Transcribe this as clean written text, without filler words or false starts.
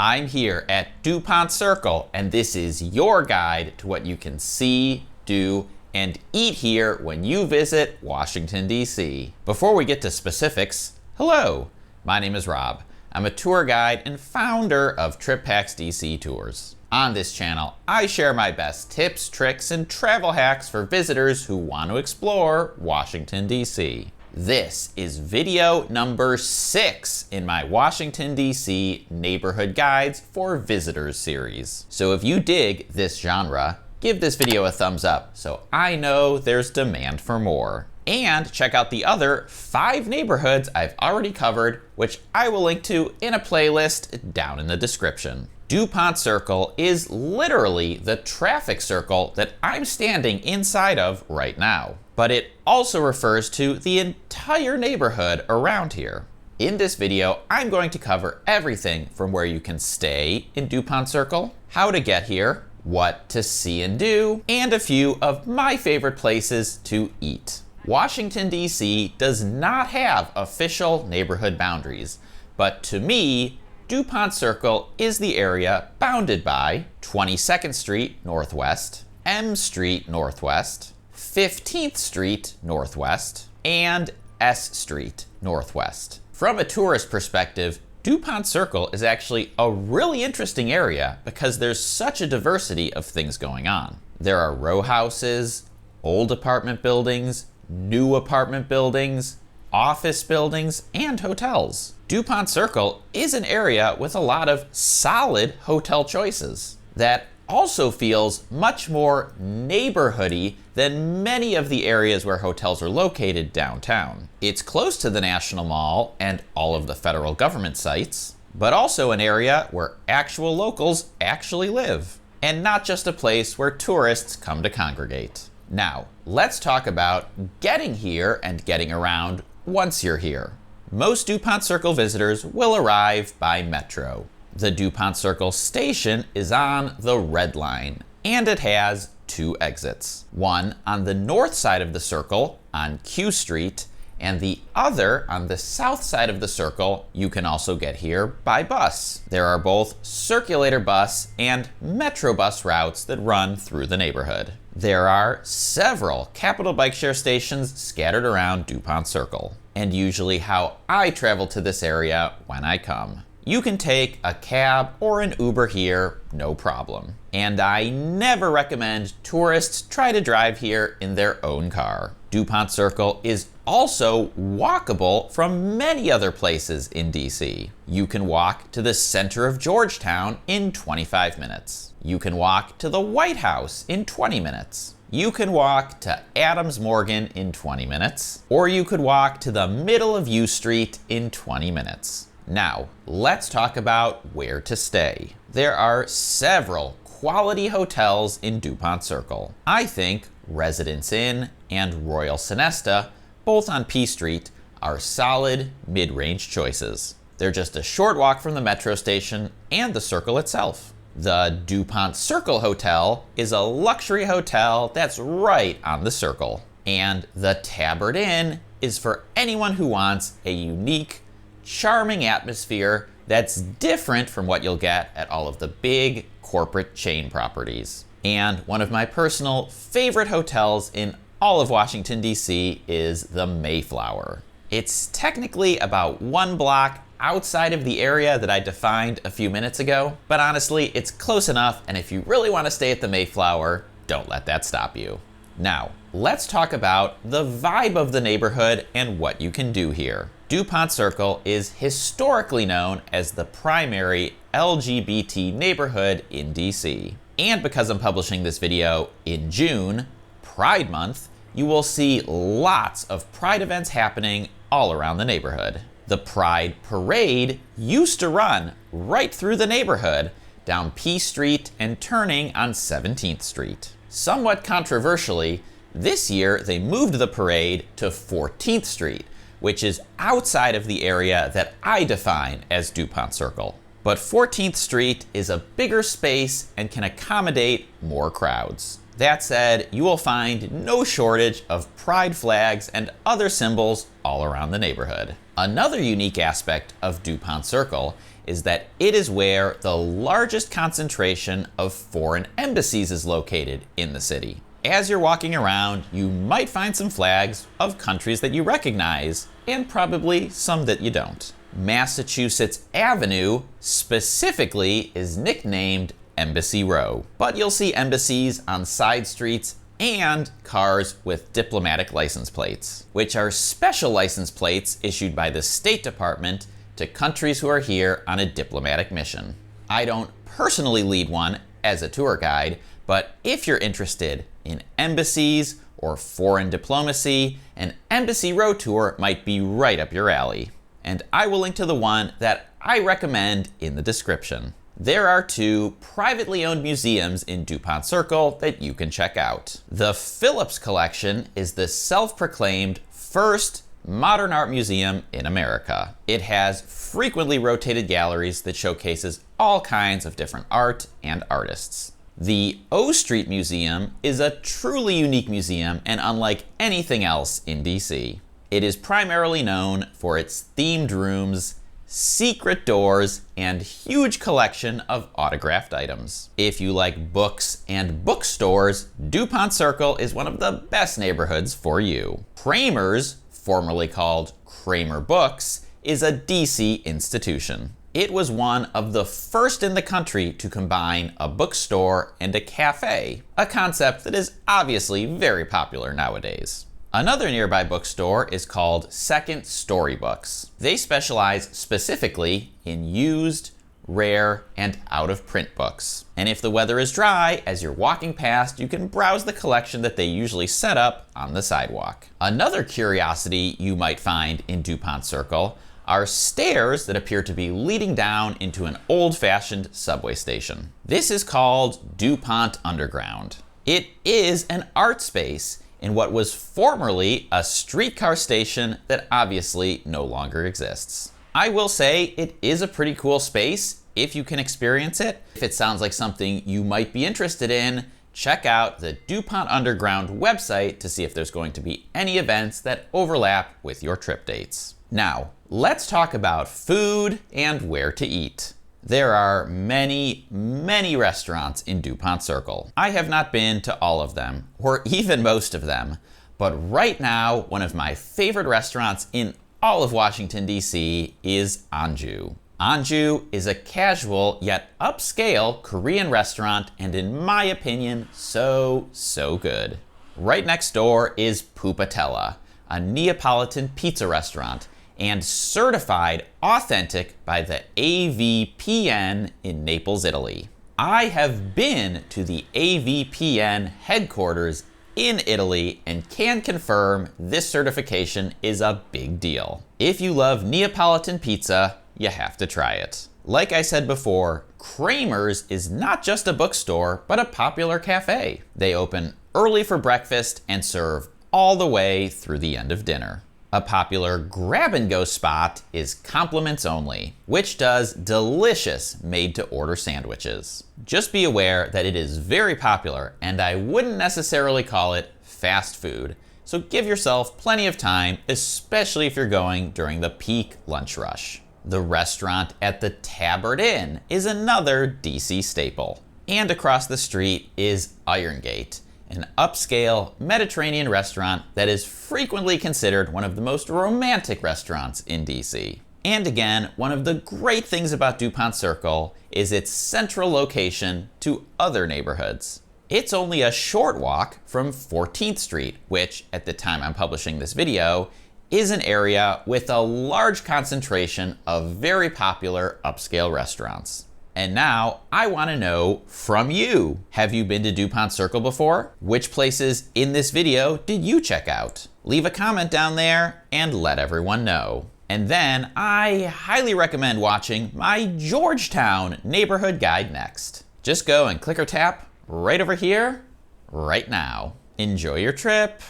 I'm here at Dupont Circle, and this is your guide to what you can see, do, and eat here when you visit Washington, D.C. Before we get to specifics, hello, my name is Rob. I'm a tour guide and founder of TripHacks DC Tours. On this channel, I share my best tips, tricks, and travel hacks for visitors who want to explore Washington, D.C. This is video number 6 in my Washington, D.C. Neighborhood Guides for Visitors series. So if you dig this genre, give this video a thumbs up so I know there's demand for more. And check out the other 5 neighborhoods I've already covered, which I will link to in a playlist down in the description. Dupont Circle is literally the traffic circle that I'm standing inside of right now. But it also refers to the entire neighborhood around here. In this video, I'm going to cover everything from where you can stay in Dupont Circle, how to get here, what to see and do, and a few of my favorite places to eat. Washington, D.C. does not have official neighborhood boundaries, but to me, Dupont Circle is the area bounded by 22nd Street Northwest, M Street Northwest, 15th Street Northwest, and S Street Northwest. From a tourist perspective, Dupont Circle is actually a really interesting area because there's such a diversity of things going on. There are row houses, old apartment buildings, new apartment buildings, office buildings, and hotels. Dupont Circle is an area with a lot of solid hotel choices that also feels much more neighborhoody than many of the areas where hotels are located downtown. It's close to the National Mall and all of the federal government sites, but also an area where actual locals actually live, and not just a place where tourists come to congregate. Now, let's talk about getting here and getting around once you're here. Most Dupont Circle visitors will arrive by metro. The Dupont Circle station is on the Red Line, and it has 2 exits. One on the north side of the circle on Q Street, and the other on the south side of the circle. You can also get here by bus. There are both circulator bus and metro bus routes that run through the neighborhood. There are several Capital Bike Share stations scattered around Dupont Circle, and usually how I travel to this area when I come. You can take a cab or an Uber here, no problem. And I never recommend tourists try to drive here in their own car. Dupont Circle is also walkable from many other places in DC. You can walk to the center of Georgetown in 25 minutes. You can walk to the White House in 20 minutes. You can walk to Adams Morgan in 20 minutes, or you could walk to the middle of U Street in 20 minutes. Now, let's talk about where to stay. There are several quality hotels in Dupont Circle. I think Residence Inn and Royal Sonesta, both on P Street, are solid mid-range choices. They're just a short walk from the metro station and the circle itself. The Dupont Circle Hotel is a luxury hotel that's right on the circle. And the Tabard Inn is for anyone who wants a unique, charming atmosphere that's different from what you'll get at all of the big corporate chain properties. And one of my personal favorite hotels in all of Washington, D.C. is the Mayflower. It's technically about 1 block outside of the area that I defined a few minutes ago, but honestly, it's close enough, and if you really want to stay at the Mayflower, don't let that stop you. Now, let's talk about the vibe of the neighborhood and what you can do here. Dupont Circle is historically known as the primary LGBT neighborhood in DC. And because I'm publishing this video in June, Pride Month, you will see lots of Pride events happening all around the neighborhood. The Pride Parade used to run right through the neighborhood, down P Street and turning on 17th Street. Somewhat controversially, this year they moved the parade to 14th Street, which is outside of the area that I define as Dupont Circle. But 14th Street is a bigger space and can accommodate more crowds. That said, you will find no shortage of pride flags and other symbols all around the neighborhood. Another unique aspect of Dupont Circle is that it is where the largest concentration of foreign embassies is located in the city. As you're walking around, you might find some flags of countries that you recognize, and probably some that you don't. Massachusetts Avenue specifically is nicknamed Embassy Row, but you'll see embassies on side streets and cars with diplomatic license plates, which are special license plates issued by the State Department to countries who are here on a diplomatic mission. I don't personally lead one as a tour guide, but if you're interested in embassies or foreign diplomacy, an Embassy Row tour might be right up your alley. And I will link to the one that I recommend in the description. There are 2 privately owned museums in Dupont Circle that you can check out. The Phillips Collection is the self-proclaimed first modern art museum in America. It has frequently rotated galleries that showcases all kinds of different art and artists. The O Street Museum is a truly unique museum and unlike anything else in DC. It is primarily known for its themed rooms, secret doors, and huge collection of autographed items. If you like books and bookstores, Dupont Circle is one of the best neighborhoods for you. Kramer's, formerly called Kramer Books, is a DC institution. It was one of the first in the country to combine a bookstore and a cafe, a concept that is obviously very popular nowadays. Another nearby bookstore is called Second Story Books. They specialize specifically in used, rare, and out-of-print books. And if the weather is dry, as you're walking past, you can browse the collection that they usually set up on the sidewalk. Another curiosity you might find in Dupont Circle are stairs that appear to be leading down into an old-fashioned subway station. This is called Dupont Underground. It is an art space in what was formerly a streetcar station that obviously no longer exists. I will say it is a pretty cool space if you can experience it. If it sounds like something you might be interested in, check out the Dupont Underground website to see if there's going to be any events that overlap with your trip dates. Now, let's talk about food and where to eat. There are many, many restaurants in Dupont Circle. I have not been to all of them, or even most of them, but right now, one of my favorite restaurants in all of Washington, D.C. is Anju. Anju is a casual yet upscale Korean restaurant, and in my opinion, so good. Right next door is Pupatella, a Neapolitan pizza restaurant, and certified authentic by the AVPN in Naples, Italy. I have been to the AVPN headquarters in Italy and can confirm this certification is a big deal. If you love Neapolitan pizza, you have to try it. Like I said before, Kramer's is not just a bookstore, but a popular cafe. They open early for breakfast and serve all the way through the end of dinner. A popular grab-and-go spot is Compliments Only, which does delicious made-to-order sandwiches. Just be aware that it is very popular, and I wouldn't necessarily call it fast food, so give yourself plenty of time, especially if you're going during the peak lunch rush. The restaurant at the Tabard Inn is another DC staple. And across the street is Iron Gate, an upscale Mediterranean restaurant that is frequently considered one of the most romantic restaurants in DC. And again, one of the great things about Dupont Circle is its central location to other neighborhoods. It's only a short walk from 14th Street, which at the time I'm publishing this video, is an area with a large concentration of very popular upscale restaurants. And now I want to know from you. Have you been to Dupont Circle before? Which places in this video did you check out? Leave a comment down there and let everyone know. And then I highly recommend watching my Georgetown neighborhood guide next. Just go and click or tap right over here, right now. Enjoy your trip.